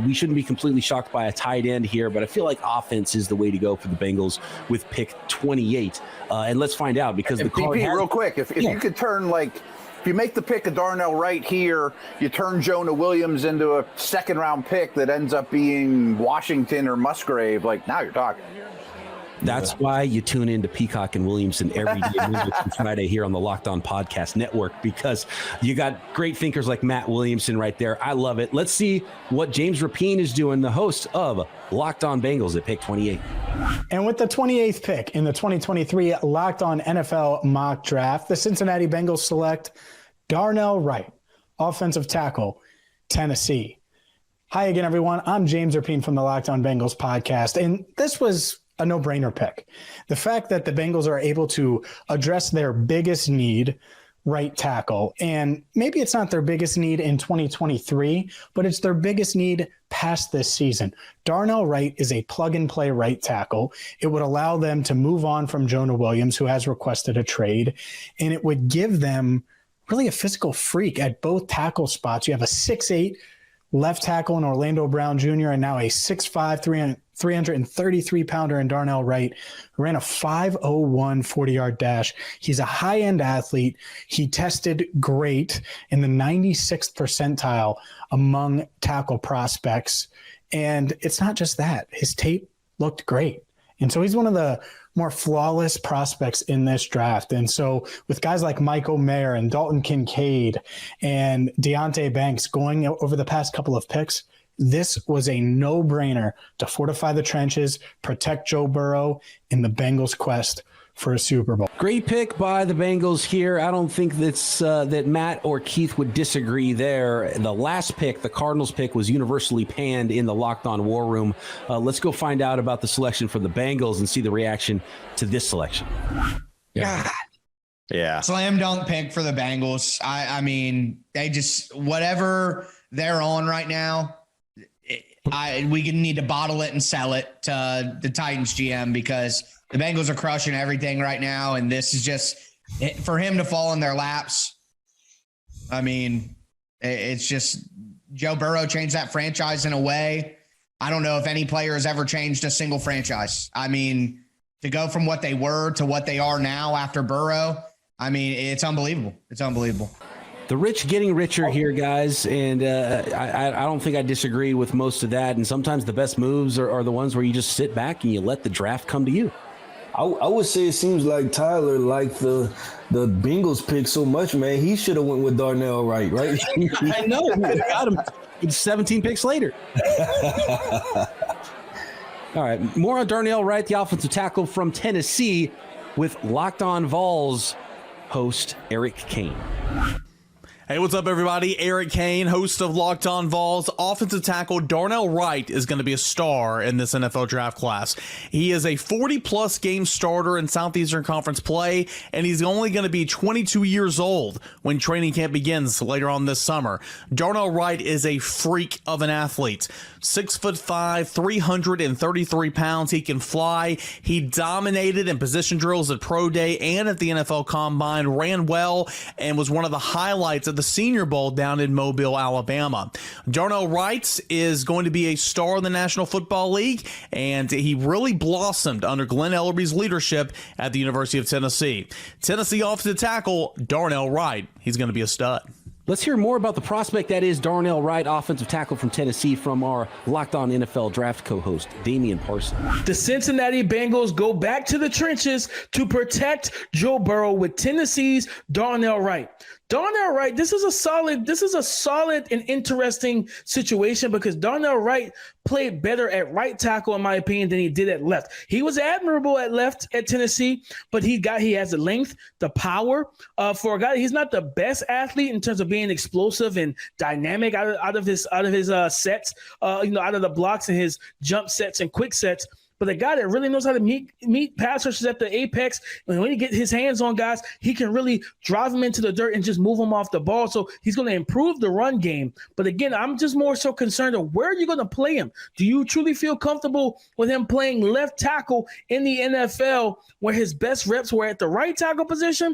we shouldn't be completely shocked by a tight end here, but I feel like offense is the way to go for the Bengals with pick 28. And let's find out, because the card has, real quick, if you could turn, like, if you make the pick of Darnell Wright here, you turn Jonah Williams into a second-round pick that ends up being Washington or Musgrave, like, now you're talking. That's why you tune in to Peacock and Williamson every day, Monday through Friday, here on the Locked On Podcast Network, because you got great thinkers like Matt Williamson right there. I love it. Let's see what James Rapien is doing, the host of Locked On Bengals, at pick 28. And with the 28th pick in the 2023 Locked On NFL Mock Draft, the Cincinnati Bengals select Darnell Wright, offensive tackle, Tennessee. Hi again, everyone. I'm James Rapien from the Locked On Bengals podcast, and this was a no-brainer pick. The fact that the Bengals are able to address their biggest need, right tackle, and maybe it's not their biggest need in 2023, but it's their biggest need past this season. Darnell Wright is a plug-and-play right tackle. It would allow them to move on from Jonah Williams, who has requested a trade, and it would give them really a physical freak at both tackle spots. You have a 6'8" left tackle in Orlando Brown Jr., and now a 6'5", 333-pounder in Darnell Wright, who ran a 5.01 40-yard dash. He's a high-end athlete. He tested great in the 96th percentile among tackle prospects. And it's not just that. His tape looked great. And so he's one of the more flawless prospects in this draft. And so with guys like Michael Mayer and Dalton Kincaid and Deonte Banks going over the past couple of picks, this was a no-brainer to fortify the trenches, protect Joe Burrow in the Bengals' quest for a Super Bowl. Great pick by the Bengals here. I don't think that's that Matt or Keith would disagree there. The last pick, the Cardinals pick, was universally panned in the Locked On War Room. Let's go find out about the selection for the Bengals and see the reaction to this selection. God. Yeah. Slam dunk pick for the Bengals. I mean, they just, whatever they're on right now, we need to bottle it and sell it to the Titans GM, because the Bengals are crushing everything right now, and this is just for him to fall in their laps. I mean, it's just Joe Burrow changed that franchise in a way. I don't know if any player has ever changed a single franchise. I mean, to go from what they were to what they are now after Burrow, I mean, it's unbelievable. It's unbelievable. The rich getting richer here, guys, and I don't think I disagree with most of that. And sometimes the best moves are the ones where you just sit back and you let the draft come to you. I would say it seems like Tyler liked the Bengals pick so much, man. He should have went with Darnell Wright, right? I know. We could have got him 17 picks later. All right, more on Darnell Wright, the offensive tackle from Tennessee, with Locked On Vols host Eric Kane. Hey, what's up, everybody? Eric Kane, host of Locked On Vols. Offensive tackle Darnell Wright is going to be a star in this NFL draft class. He is a 40-plus game starter in Southeastern Conference play, and he's only going to be 22 years old when training camp begins later on this summer. Darnell Wright is a freak of an athlete. 6'5", 333 pounds. He can fly. He dominated in position drills at Pro Day and at the NFL Combine, ran well, and was one of the highlights of the Senior Bowl down in Mobile, Alabama. Darnell Wright is going to be a star in the National Football League, and he really blossomed under Glenn Ellerby's leadership at the University of Tennessee. Tennessee offensive tackle Darnell Wright. He's going to be a stud. Let's hear more about the prospect that is Darnell Wright, offensive tackle from Tennessee, from our Locked On NFL Draft co-host, Damian Parsons. The Cincinnati Bengals go back to the trenches to protect Joe Burrow with Tennessee's Darnell Wright. Darnell Wright, this is a solid and interesting situation, because Darnell Wright played better at right tackle, in my opinion, than he did at left. He was admirable at left at Tennessee, but he has the length, the power. For a guy, he's not the best athlete in terms of being explosive and dynamic out of his sets, out of the blocks and his jump sets and quick sets. but a guy that really knows how to meet pass rushers at the apex. And when he get his hands on guys, he can really drive them into the dirt and just move them off the ball. So he's going to improve the run game. But again, I'm just more so concerned of where are you going to play him? Do you truly feel comfortable with him playing left tackle in the NFL where his best reps were at the right tackle position,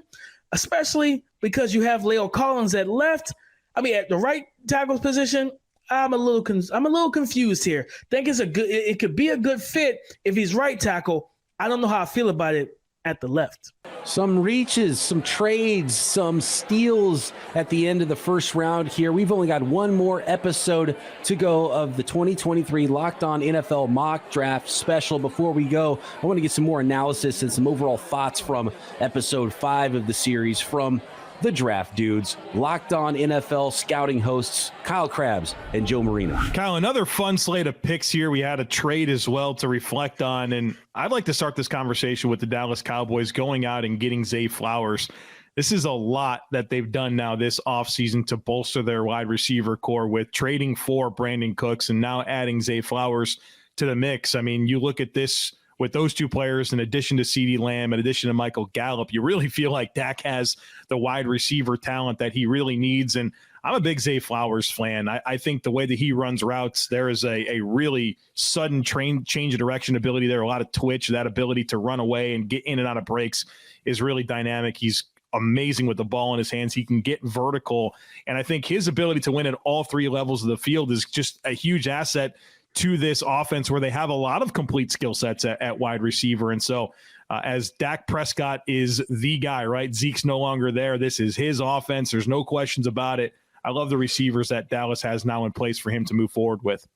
especially because you have Leo Collins at the right tackle position? I'm a little confused here. Think it could be a good fit if he's right tackle. I don't know how I feel about it at the left. Some reaches, some trades, some steals at the end of the first round here. We've only got one more episode to go of the 2023 Locked On NFL Mock Draft Special. Before we go, I want to get some more analysis and some overall thoughts from episode 5 of the series from the Draft Dudes, Locked On NFL scouting hosts Kyle Krabs and Joe Marino. Kyle, another fun slate of picks here. We had a trade as well to reflect on, and I'd like to start this conversation with the Dallas Cowboys going out and getting Zay Flowers. This is a lot that they've done now this offseason to bolster their wide receiver core with trading for Brandon Cooks and now adding Zay Flowers to the mix. I mean, you look at this with those two players, in addition to CeeDee Lamb, in addition to Michael Gallup, you really feel like Dak has the wide receiver talent that he really needs. And I'm a big Zay Flowers fan. I think the way that he runs routes, there is a really sudden change of direction ability there, a lot of twitch. That ability to run away and get in and out of breaks is really dynamic. He's amazing with the ball in his hands. He can get vertical. And I think his ability to win at all three levels of the field is just a huge asset to this offense where they have a lot of complete skill sets at wide receiver. And so as Dak Prescott is the guy, right? Zeke's no longer there. This is his offense. There's no questions about it. I love the receivers that Dallas has now in place for him to move forward with.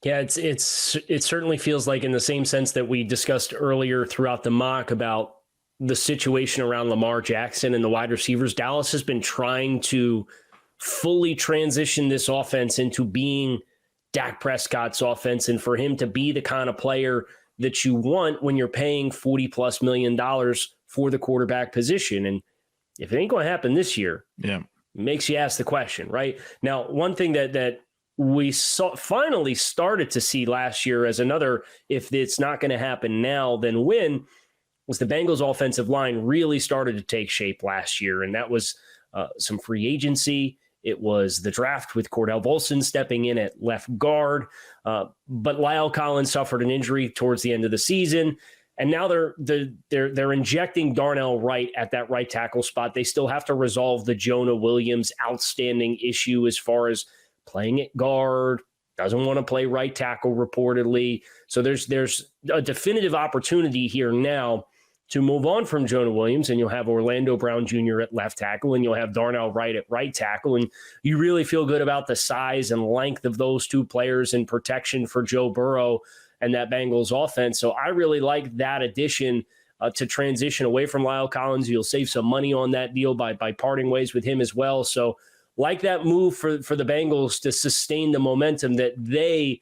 Yeah, it certainly feels like, in the same sense that we discussed earlier throughout the mock about the situation around Lamar Jackson and the wide receivers, Dallas has been trying to fully transition this offense into being Dak Prescott's offense, and for him to be the kind of player that you want when you're paying $40+ million for the quarterback position. And if it ain't going to happen this year, it makes you ask the question, right? Now, one thing that we finally started to see last year as another, if it's not going to happen now, then when, was the Bengals offensive line really started to take shape last year. And that was some free agency. It was the draft with Cordell Volson stepping in at left guard. But Lyle Collins suffered an injury towards the end of the season. And now they're injecting Darnell Wright at that right tackle spot. They still have to resolve the Jonah Williams outstanding issue as far as playing at guard, doesn't want to play right tackle reportedly. So there's a definitive opportunity here now to move on from Jonah Williams, and you'll have Orlando Brown Jr. at left tackle, and you'll have Darnell Wright at right tackle. And you really feel good about the size and length of those two players and protection for Joe Burrow and that Bengals offense. So I really like that addition to transition away from Lyle Collins. You'll save some money on that deal by parting ways with him as well. So like that move for the Bengals to sustain the momentum that they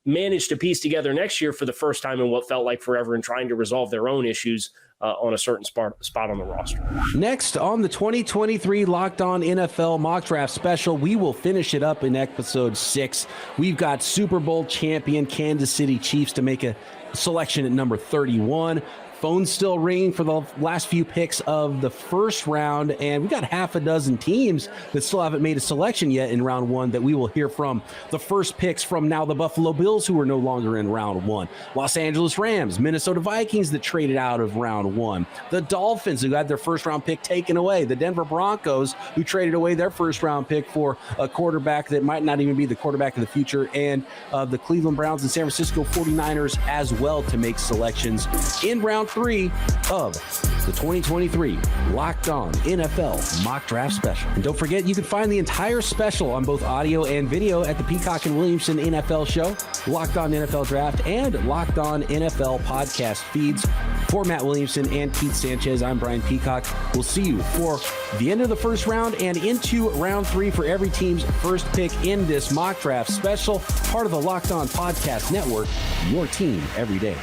managed to piece together next year for the first time in what felt like forever, and trying to resolve their own issues on a certain spot on the roster. Next on the 2023 Locked On NFL Mock Draft Special, we will finish it up in episode 6. We've got Super Bowl champion Kansas City Chiefs to make a selection at number 31. Phone's still ringing for the last few picks of the first round, and we've got half a dozen teams that still haven't made a selection yet in round 1 that we will hear from. The first picks from now the Buffalo Bills, who are no longer in round 1. Los Angeles Rams, Minnesota Vikings that traded out of round 1. The Dolphins, who had their first round pick taken away. The Denver Broncos, who traded away their first round pick for a quarterback that might not even be the quarterback of the future. And the Cleveland Browns and San Francisco 49ers as well to make selections in round 3 of the 2023 Locked On NFL Mock Draft Special. And don't forget, you can find the entire special on both audio and video at the Peacock and Williamson NFL Show, Locked On NFL Draft, and Locked On NFL podcast feeds. For Matt Williamson and Keith Sanchez, I'm Brian Peacock. We'll see you for the end of the first round and into round 3 for every team's first pick in this mock draft special, part of the Locked On Podcast Network, your team every day.